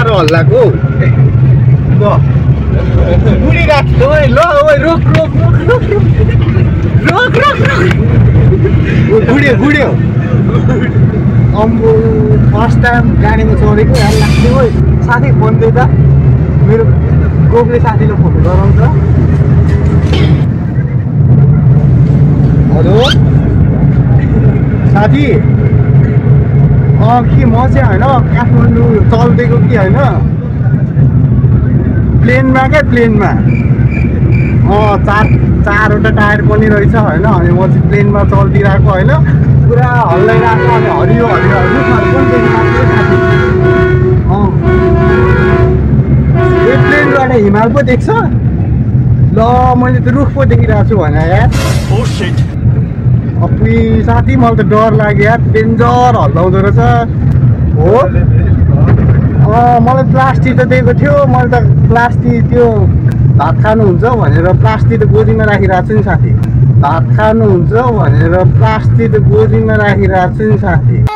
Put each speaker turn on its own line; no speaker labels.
साह्रो हल्लाको बुढी राख्छु ल रोक रोक रोक रोक रोक रोक गुड्यो गुड्यो अम्बो फर्स्ट टाइम गाडीमा चढेको यार लाग्थ्यो है साथी भन्दै त मेरो गोब्रे साथीले फोटो गराउँछ हेलो साथी कि म चाहिँ होइन काठमाडौँ चल्दिएको कि होइन प्लेनमा क्या प्लेनमा चारवटा टायर पनि रहेछ होइन अनि म चाहिँ प्लेनमा चल्दिरहेको होइन पुरा हल्लाइरहेको अनि हरियो हरियो यो प्लेनबाट हिमाल पो देख्छ ल मैले त रुख पो देखिरहेको छु भने यार अपुई साथी मलाई त डर लाग्यो यार डेन्जर हल्लाउँदो रहेछ हो मलाई प्लास्टिक त दिएको थियो मैले त प्लास्टिक त्यो भात खानुहुन्छ भनेर प्लास्टिक त गोजीमा राखिरहेको छु नि साथी भात खानुहुन्छ भनेर प्लास्टिक त गोजीमा राखिरहेको छु नि साथी